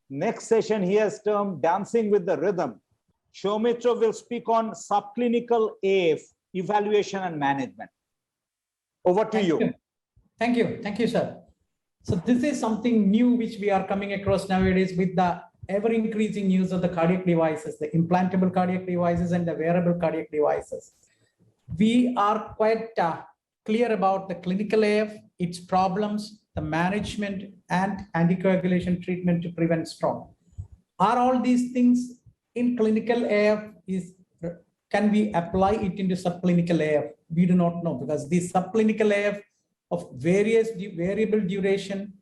Next session he has termed Dancing with the Rhythm. Saumitra will speak on subclinical AF, evaluation and management. Over to you. Thank you. Thank you, sir. So this is something new which we are coming across nowadays with the ever-increasing use of the cardiac devices, the implantable cardiac devices and the wearable cardiac devices. We are quite clear about the clinical AF, its problems, the management, and anticoagulation treatment to prevent stroke. Are all these things in clinical AF? Can we apply it into subclinical AF? We do not know, because the subclinical AF of various variable duration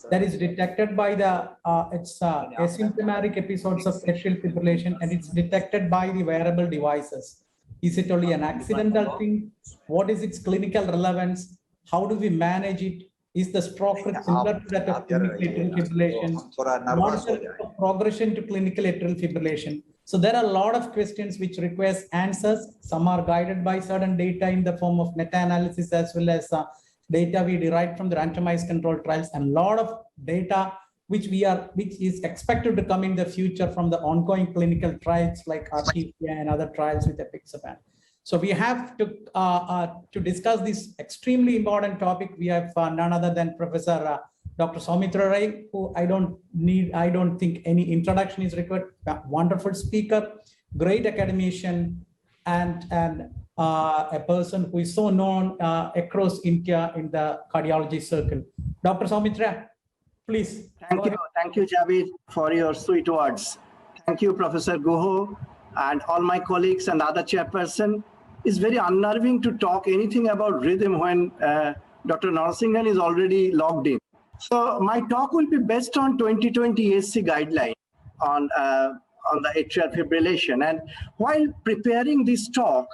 that is detected by the asymptomatic episodes of atrial fibrillation, and it's detected by the wearable devices. Is it only an accidental thing? What is its clinical relevance? How do we manage it? Is the stroke rate similar to that of clinical atrial fibrillation? What is the progression to clinical atrial fibrillation? So there are a lot of questions which requires answers. Some are guided by certain data in the form of meta-analysis, as well as data we derived from the randomized control trials, and a lot of data which is expected to come in the future from the ongoing clinical trials like Aortic and other trials with apixaban. So we have to discuss this extremely important topic. We have none other than Professor Dr. Saumitra Ray, who I don't think any introduction is required. Wonderful speaker, great academician, and a person who is so known across India in the cardiology circle. Dr. Saumitra, please. Thank you, Jabir, for your sweet words. Thank you, Professor Guho, and all my colleagues and other chairperson. It's very unnerving to talk anything about rhythm when Dr. Narsinghan is already logged in. So my talk will be based on 2020 ESC guideline on the atrial fibrillation. And while preparing this talk,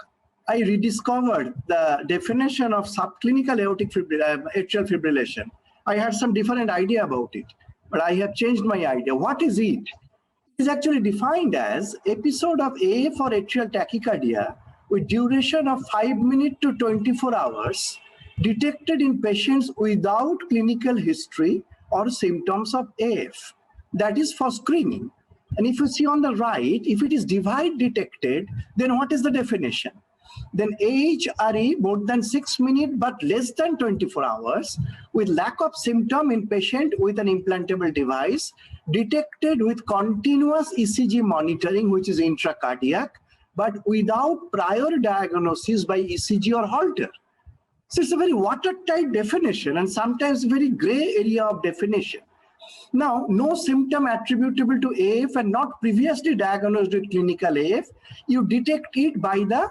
I rediscovered the definition of subclinical aortic atrial fibrillation. I had some different idea about it, but I have changed my idea. What is it? It is actually defined as episode of AF or atrial tachycardia with duration of 5 minutes to 24 hours detected in patients without clinical history or symptoms of AF. That is for screening. And if you see on the right, if it is device detected, then what is the definition? Then AHRE more than 6 minutes but less than 24 hours with lack of symptom in patient with an implantable device detected with continuous ECG monitoring, which is intracardiac, but without prior diagnosis by ECG or Holter. So it's a very watertight definition and sometimes very gray area of definition. Now, no symptom attributable to AF and not previously diagnosed with clinical AF, you detect it by the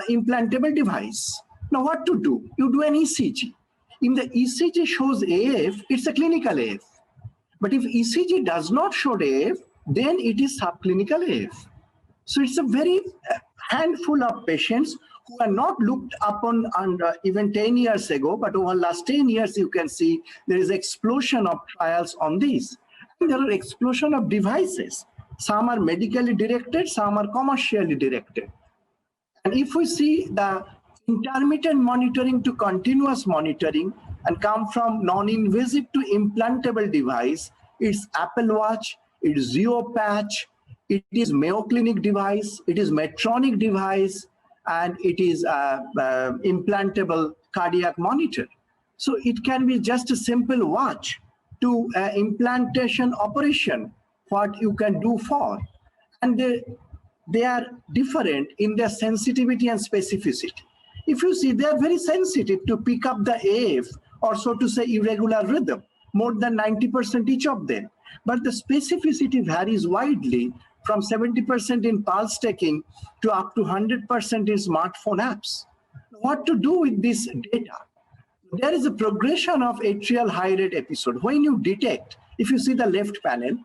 implantable device. Now, what to do? You do an ECG. If the ECG shows AF, it's a clinical AF. But if ECG does not show AF, then it is subclinical AF. So it's a very handful of patients who are not looked upon even 10 years ago, but over the last 10 years, you can see there is explosion of trials on these. And there are explosion of devices. Some are medically directed, some are commercially directed. And if we see the intermittent monitoring to continuous monitoring and come from non-invasive to implantable device, it's Apple Watch, it's Zio Patch, it is Mayo Clinic device, it is Medtronic device, and it is implantable cardiac monitor. So it can be just a simple watch to implantation operation, what you can do for. And they are different in their sensitivity and specificity. If you see, they are very sensitive to pick up the AF, or so to say irregular rhythm, more than 90% each of them. But the specificity varies widely from 70% in pulse taking to up to 100% in smartphone apps. What to do with this data? There is a progression of atrial high rate episode. When you detect, if you see the left panel,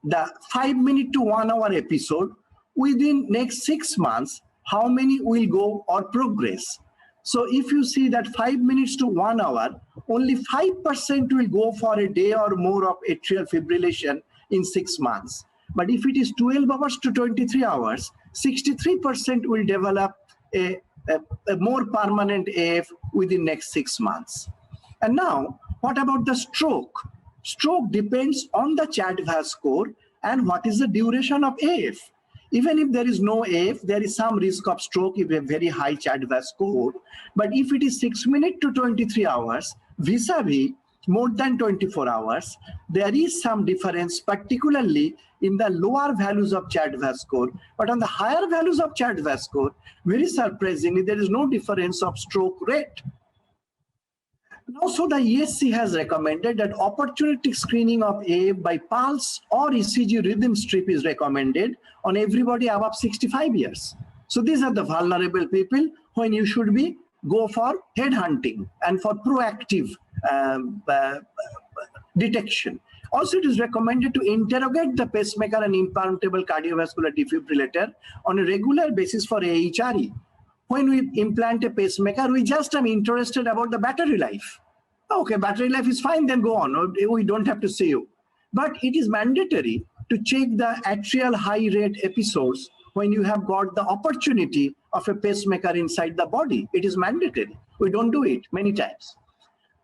the 5 minute to 1 hour episode, within next 6 months, how many will go or progress? So if you see that 5 minutes to 1 hour, only 5% will go for a day or more of atrial fibrillation in 6 months. But if it is 12 hours to 23 hours, 63% will develop a more permanent AF within next 6 months. And now, what about the stroke? Stroke depends on the CHA2DS2-VAS score and what is the duration of AF. Even if there is no AF, there is some risk of stroke if a very high CHA2DS2-VAS score. But if it is 6 minutes to 23 hours, vis-a-vis more than 24 hours, there is some difference, particularly in the lower values of CHA2DS2-VAS score. But on the higher values of CHA2DS2-VAS score, very surprisingly, there is no difference of stroke rate. Also, the ESC has recommended that opportunistic screening of AF by pulse or ECG rhythm strip is recommended on everybody above 65 years. So these are the vulnerable people when you should be go for head hunting and for proactive detection. Also, it is recommended to interrogate the pacemaker and implantable cardiovascular defibrillator on a regular basis for AHRE. When we implant a pacemaker, we just are interested about the battery life. Okay, battery life is fine, then go on. We don't have to see you. But it is mandatory to check the atrial high rate episodes when you have got the opportunity of a pacemaker inside the body. It is mandatory. We don't do it many times.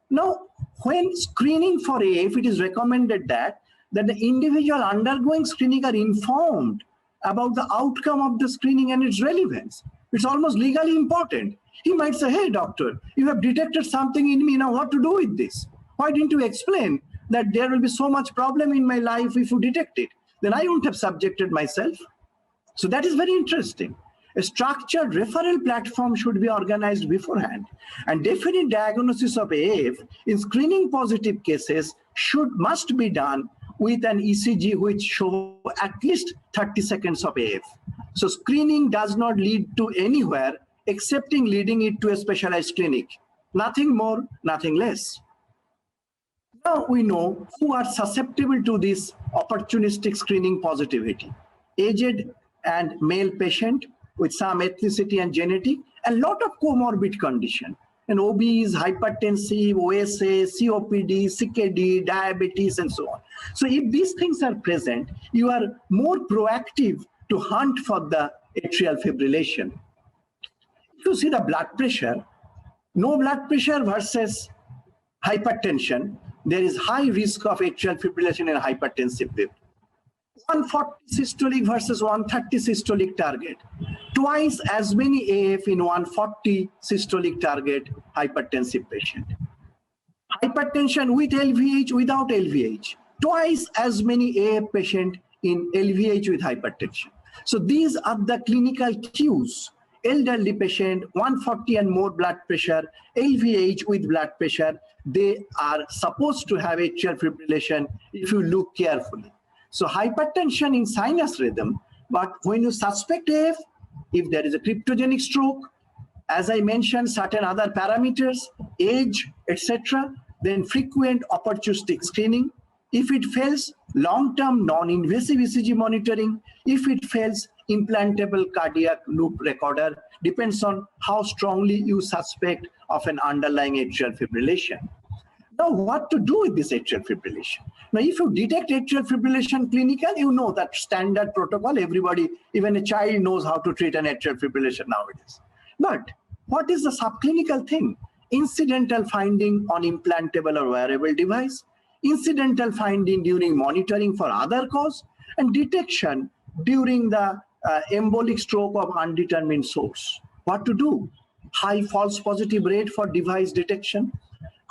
Now, when screening for AF, it is recommended that the individual undergoing screening are informed about the outcome of the screening and its relevance. It's almost legally important. He might say, hey, doctor, you have detected something in me. Now what to do with this? Why didn't you explain that there will be so much problem in my life if you detect it? Then I wouldn't have subjected myself. So that is very interesting. A structured referral platform should be organized beforehand, and definite diagnosis of AF in screening positive cases must be done with an ECG which shows at least 30 seconds of AF. So screening does not lead to anywhere excepting leading it to a specialized clinic. Nothing more, nothing less. Now we know who are susceptible to this opportunistic screening positivity. Aged and male patient with some ethnicity and genetic, a lot of comorbid condition, and obese, hypertensive, OSA, COPD, CKD, diabetes, and so on. So if these things are present, you are more proactive to hunt for the atrial fibrillation. If you see the blood pressure, no blood pressure versus hypertension, there is high risk of atrial fibrillation in hypertensive people. 140 systolic versus 130 systolic target. Twice as many AF in 140 systolic target hypertensive patient. Hypertension with LVH, without LVH. Twice as many AF patient in LVH with hypertension. So these are the clinical cues. Elderly patient, 140 and more blood pressure, LVH with blood pressure, they are supposed to have atrial fibrillation if you look carefully. So hypertension in sinus rhythm, but when you suspect AF, if there is a cryptogenic stroke, as I mentioned, certain other parameters, age, etc., then frequent opportunistic screening. If it fails, long-term non-invasive ECG monitoring. If it fails, implantable cardiac loop recorder, depends on how strongly you suspect of an underlying atrial fibrillation. Now, what to do with this atrial fibrillation? Now, if you detect atrial fibrillation clinical, you know that standard protocol, everybody, even a child knows how to treat an atrial fibrillation nowadays. But what is the subclinical thing? Incidental finding on implantable or wearable device, incidental finding during monitoring for other cause, and detection during the embolic stroke of undetermined source. What to do? High false positive rate for device detection,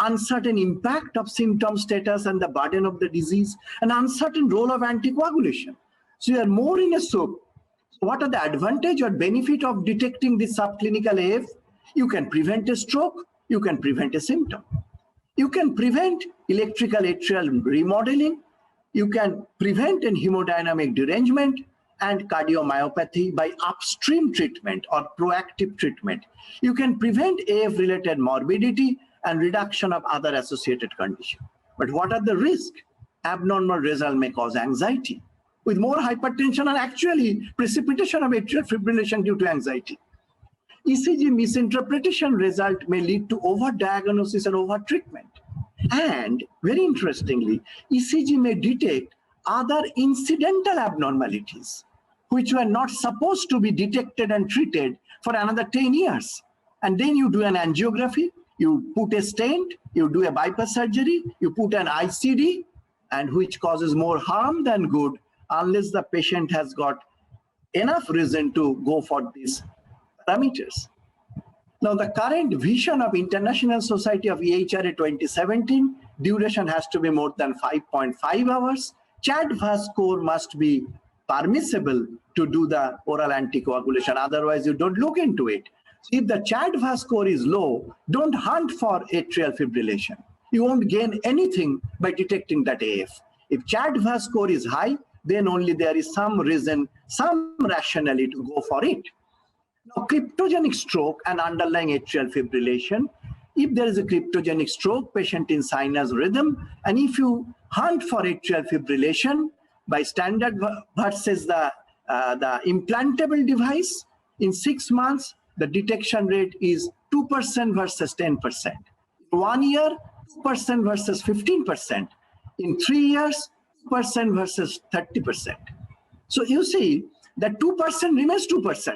uncertain impact of symptom status and the burden of the disease, and uncertain role of anticoagulation. So you are more in a soup. What are the advantage or benefit of detecting this subclinical AF? You can prevent a stroke, you can prevent a symptom. You can prevent electrical atrial remodeling, you can prevent an hemodynamic derangement and cardiomyopathy by upstream treatment or proactive treatment. You can prevent AF-related morbidity and reduction of other associated conditions. But what are the risks? Abnormal result may cause anxiety, with more hypertension and actually precipitation of atrial fibrillation due to anxiety. ECG misinterpretation result may lead to overdiagnosis and overtreatment. And very interestingly, ECG may detect other incidental abnormalities, which were not supposed to be detected and treated for another 10 years. And then you do an angiography, you put a stent, you do a bypass surgery, you put an ICD, and which causes more harm than good unless the patient has got enough reason to go for these parameters. Now, the current vision of International Society of EHRA 2017, duration has to be more than 5.5 hours. CHA2DS2-VASc score must be permissible to do the oral anticoagulation. Otherwise, you don't look into it. If the CHA2DS2-VASc score is low, don't hunt for atrial fibrillation. You won't gain anything by detecting that AF. If CHA2DS2-VASc score is high, then only there is some reason, some rationale to go for it. Now, cryptogenic stroke and underlying atrial fibrillation. If there is a cryptogenic stroke, patient in sinus rhythm, and if you hunt for atrial fibrillation by standard versus the implantable device, in 6 months, the detection rate is 2% versus 10%. In 1 year, 2% versus 15%. In 3 years, 2% versus 30%. So you see that 2% remains 2%.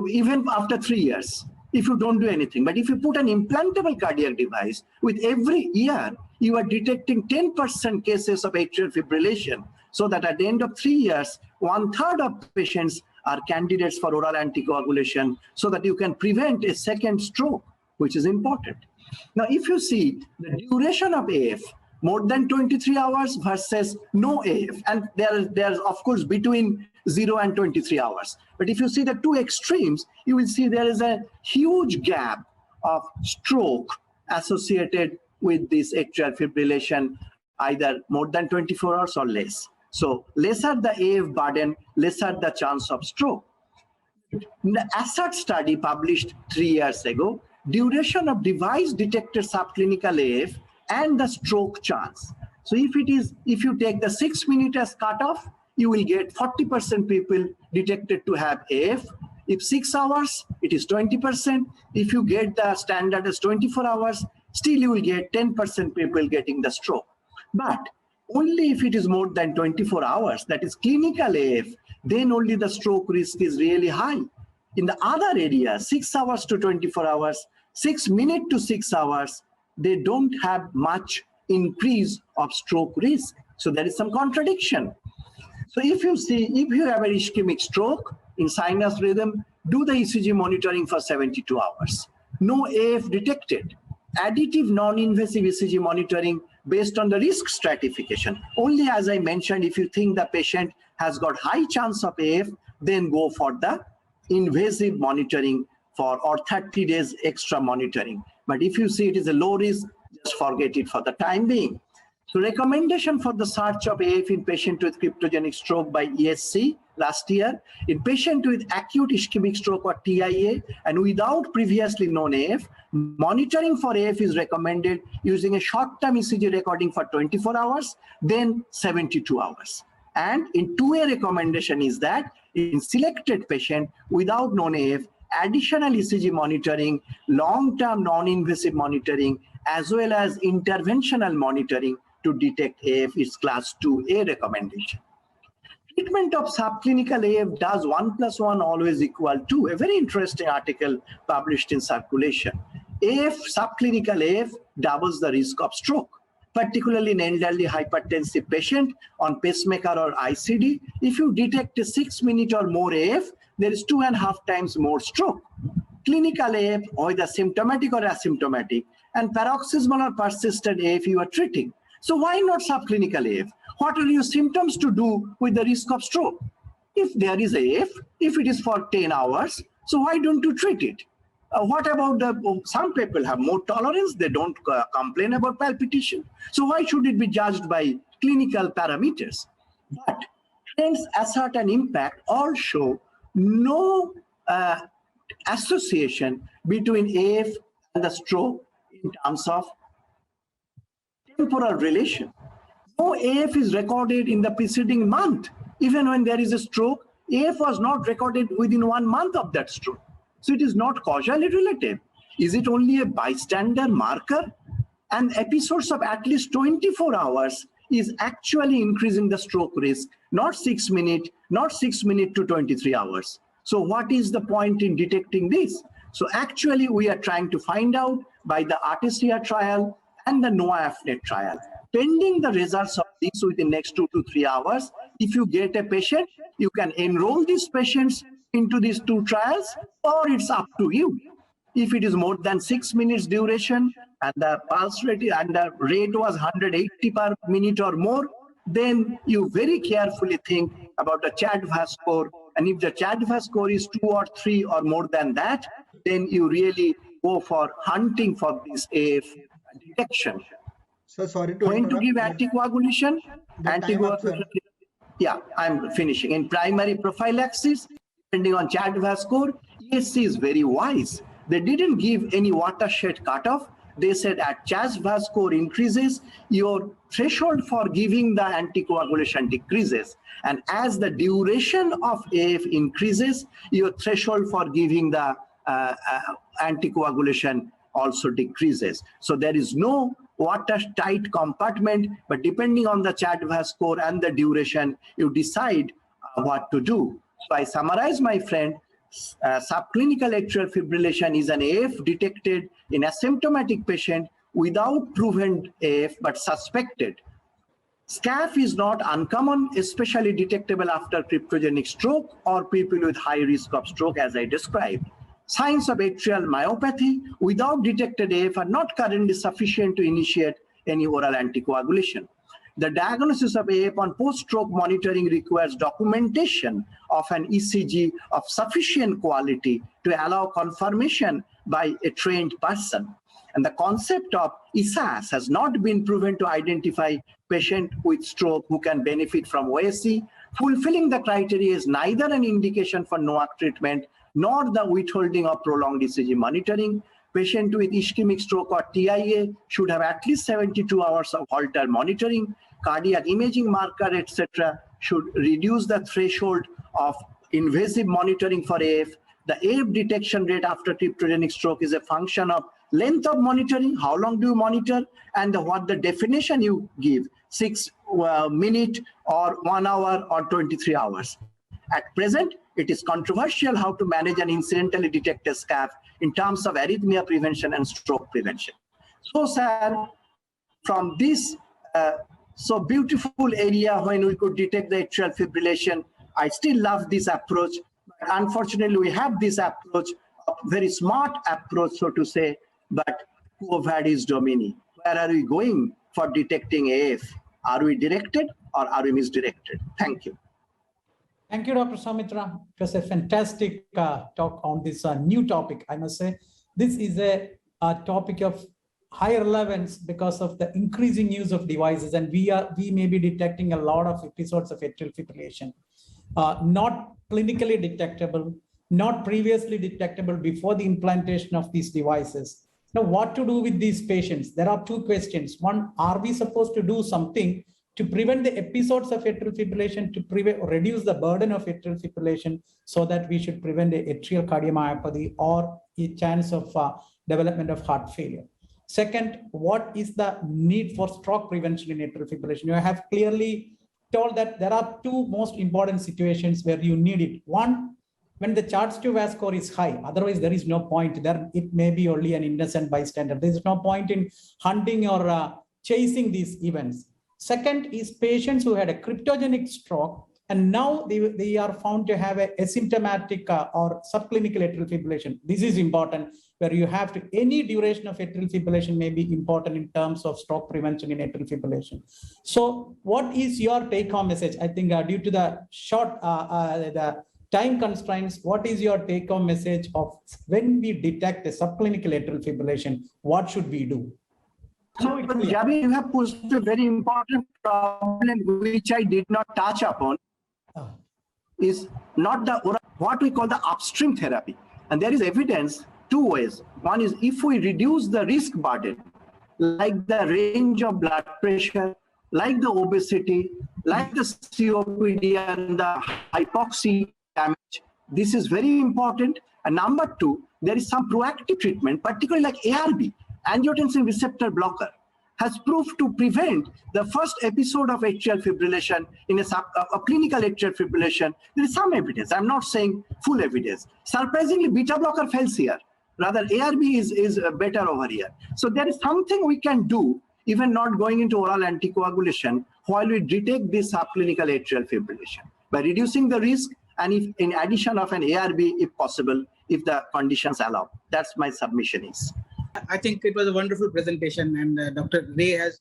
Even after 3 years, if you don't do anything. But if you put an implantable cardiac device, with every year, you are detecting 10% cases of atrial fibrillation, so that at the end of 3 years, 1/3 of patients are candidates for oral anticoagulation, so that you can prevent a second stroke, which is important. Now, if you see the duration of AF, more than 23 hours versus no AF, and there's of course between 0 and 23 hours. But if you see the two extremes, you will see there is a huge gap of stroke associated with this atrial fibrillation, either more than 24 hours or less. So lesser the AF burden, lesser the chance of stroke. The ASSERT study published 3 years ago, duration of device detected subclinical AF and the stroke chance. So if you take the 6 minutes as cutoff, you will get 40% people detected to have AF. If 6 hours, it is 20%. If you get the standard as 24 hours, still you will get 10% people getting the stroke. But only if it is more than 24 hours, that is clinical AF, then only the stroke risk is really high. In the other areas, 6 hours to 24 hours, 6 minutes to 6 hours, they don't have much increase of stroke risk. So there is some contradiction. So if you have an ischemic stroke in sinus rhythm, do the ECG monitoring for 72 hours. No AF detected. Additive non-invasive ECG monitoring based on the risk stratification. Only, as I mentioned, if you think the patient has got high chance of AF, then go for the invasive monitoring or 30 days extra monitoring. But if you see it is a low risk, just forget it for the time being. So recommendation for the search of AF in patient with cryptogenic stroke by ESC last year, in patient with acute ischemic stroke or TIA and without previously known AF, monitoring for AF is recommended using a short-term ECG recording for 24 hours, then 72 hours. And in 2A recommendation is that in selected patient without known AF, additional ECG monitoring, long-term non-invasive monitoring, as well as interventional monitoring to detect AF is class 2A recommendation. Treatment of subclinical AF, does 1 + 1 always equal 2? A very interesting article published in Circulation. Subclinical AF doubles the risk of stroke, particularly in elderly hypertensive patient on pacemaker or ICD. If you detect a 6 minute or more AF, there is 2.5 times more stroke. Clinical AF, whether symptomatic or asymptomatic, and paroxysmal or persistent AF you are treating. So why not subclinical AF? What are your symptoms to do with the risk of stroke? If there is AF, if it is for 10 hours, so why don't you treat it? What about some people have more tolerance, they don't complain about palpitation. So why should it be judged by clinical parameters? But trends, ASSERT and impact all show no association between AF and the stroke in terms of temporal relation. No AF is recorded in the preceding month. Even when there is a stroke, AF was not recorded within 1 month of that stroke. So it is not causally related. Is it only a bystander marker? And episodes of at least 24 hours is actually increasing the stroke risk, not 6 minutes, not 6 minutes to 23 hours. So what is the point in detecting this? So actually we are trying to find out by the Artesia trial and the NOAA-AFNET trial. pending the results of this within next 2 to 3 hours, if you get a patient, you can enroll these patients into these 2 trials, or it's up to you. If it is more than 6 minutes duration and the pulse rate and the rate was 180 per minute or more, then you very carefully think about the CHA2DS2-VASc score. And if the CHA2DS2-VASc score is 2 or 3 or more than that, then you really go for hunting for this AF detection. So sorry to When to interrupt, give but anticoagulation? the time up, sir. Yeah, I'm finishing. In primary prophylaxis, depending on CHA2DS2-VASc score, ESC is very wise. They didn't give any watershed cutoff. They said at CHA2DS2-VASc score increases, your threshold for giving the anticoagulation decreases. And as the duration of AF increases, your threshold for giving the anticoagulation also decreases. So there is no watertight compartment, but depending on the CHA2DS2-VASc score and the duration, you decide what to do. So I summarize, my friend, subclinical atrial fibrillation is an AF detected in asymptomatic patient without proven AF but suspected. SCAF is not uncommon, especially detectable after cryptogenic stroke or people with high risk of stroke, as I described. Signs of atrial myopathy without detected AF are not currently sufficient to initiate any oral anticoagulation. The diagnosis of AF on post-stroke monitoring requires documentation of an ECG of sufficient quality to allow confirmation by a trained person. And the concept of ESAS has not been proven to identify patient with stroke who can benefit from OSE. Fulfilling the criteria is neither an indication for NOAC treatment nor the withholding of prolonged ECG monitoring. Patient with ischemic stroke or TIA should have at least 72 hours of Holter monitoring. Cardiac imaging marker, etc., should reduce the threshold of invasive monitoring for AF. The AF detection rate after cryptogenic stroke is a function of length of monitoring, how long do you monitor, and what the definition you give, 6 minutes or 1 hour or 23 hours. At present, it is controversial how to manage an incidentally detected SCAF in terms of arrhythmia prevention and stroke prevention. So, sir, from this so beautiful area when we could detect the atrial fibrillation, I still love this approach. But unfortunately, we have this approach, a very smart approach, so to say, but quo vadis domini. Where are we going for detecting AF? Are we directed or are we misdirected? Thank you. Thank you, Dr. Saumitra. It was a fantastic talk on this new topic. I must say, this is a topic of high relevance because of the increasing use of devices, and we may be detecting a lot of episodes of atrial fibrillation, not clinically detectable, not previously detectable before the implantation of these devices. Now, what to do with these patients? There are 2 questions. One, are we supposed to do something to prevent the episodes of atrial fibrillation, to reduce the burden of atrial fibrillation, so that we should prevent the atrial cardiomyopathy or a chance of development of heart failure? Second, what is the need for stroke prevention in atrial fibrillation? You have clearly told that there are 2 most important situations where you need it. One, when the CHA2DS2-VASc score is high, otherwise there is no point there. It may be only an innocent bystander. There is no point in hunting or chasing these events. Second is patients who had a cryptogenic stroke, and now they are found to have a asymptomatic or subclinical atrial fibrillation. This is important, where you have to, any duration of atrial fibrillation may be important in terms of stroke prevention in atrial fibrillation. So what is your take-home message? I think due to the short the time constraints, what is your take-home message of when we detect a subclinical atrial fibrillation, what should we do? So, Jabir, you have posed a very important problem which I did not touch upon. Is not the what we call the upstream therapy. And there is evidence 2 ways. One is if we reduce the risk burden, like the range of blood pressure, like the obesity, like the COPD and the hypoxia damage, this is very important. And number 2, there is some proactive treatment, particularly like ARB, angiotensin receptor blocker, has proved to prevent the first episode of atrial fibrillation in a clinical atrial fibrillation. There is some evidence. I'm not saying full evidence. Surprisingly, beta blocker fails here. Rather, ARB is better over here. So there is something we can do even not going into oral anticoagulation while we detect this subclinical atrial fibrillation by reducing the risk and if in addition of an ARB if possible, if the conditions allow. That's my submission is. I think it was a wonderful presentation, and Dr. Ray has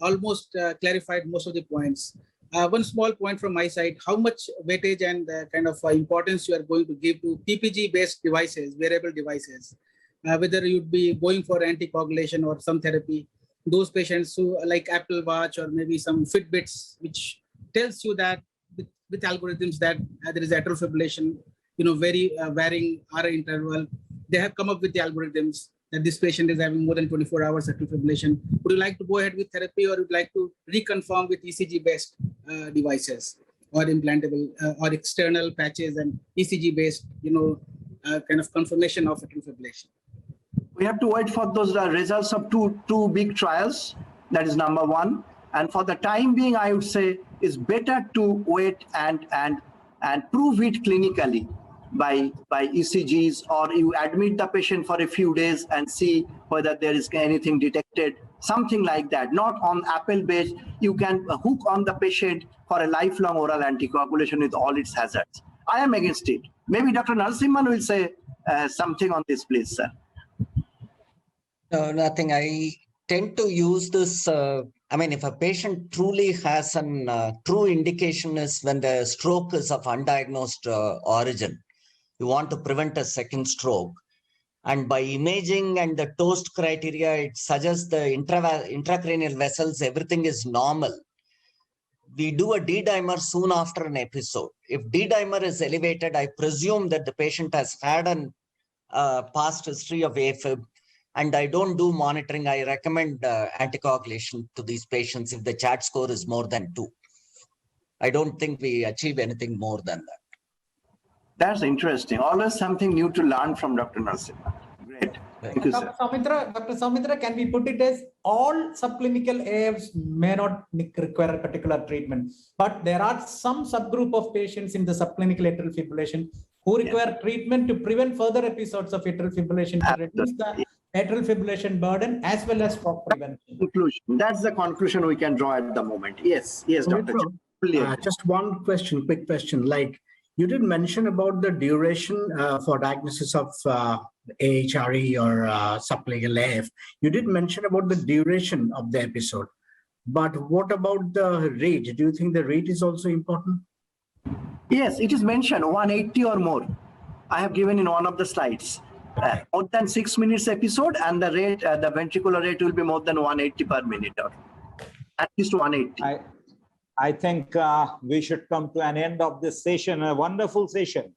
almost clarified most of the points. One small point from my side, how much weightage and kind of importance you are going to give to PPG-based devices, wearable devices, whether you'd be going for anticoagulation or some therapy. Those patients who like Apple Watch or maybe some Fitbits, which tells you that with algorithms that there is atrial fibrillation, very varying R interval. They have come up with the algorithms that this patient is having more than 24 hours atrial fibrillation. Would you like to go ahead with therapy, or would you like to reconfirm with ECG-based devices or implantable or external patches and ECG-based, kind of confirmation of atrial fibrillation? We have to wait for those results of two big trials. That is number one. And for the time being, I would say it's better to wait and prove it clinically by ECGs, or you admit the patient for a few days and see whether there is anything detected, something like that. Not on Apple-based, you can hook on the patient for a lifelong oral anticoagulation with all its hazards. I am against it. Maybe Dr. Narasimhan will say something on this, please, sir. No, nothing. I tend to use this. If a patient truly has an true indication is when the stroke is of undiagnosed origin, you want to prevent a second stroke. And by imaging and the TOAST criteria, it suggests the intracranial vessels, everything is normal. We do a D-dimer soon after an episode. If D-dimer is elevated, I presume that the patient has had an past history of AFib. And I don't do monitoring. I recommend anticoagulation to these patients if the CHAT score is more than 2. I don't think we achieve anything more than that. That's interesting. Always something new to learn from Dr. Narasimhan. Great. Thank you, sir. Dr. Saumitra, can we put it as all subclinical AFs may not require a particular treatment, but there are some subgroup of patients in the subclinical atrial fibrillation who require treatment to prevent further episodes of atrial fibrillation, to reduce the atrial fibrillation burden as well as stroke prevention. Conclusion. That's the conclusion we can draw at the moment. Yes, Dr. Just one question, quick question. Like you did mention about the duration for diagnosis of AHRE or subclinical AF. You did mention about the duration of the episode, but what about the rate? Do you think the rate is also important? Yes, it is mentioned 180 or more. I have given in one of the slides. More than 6 minutes episode, and the rate, the ventricular rate will be more than 180 per minute, or at least 180. I think we should come to an end of this session, a wonderful session.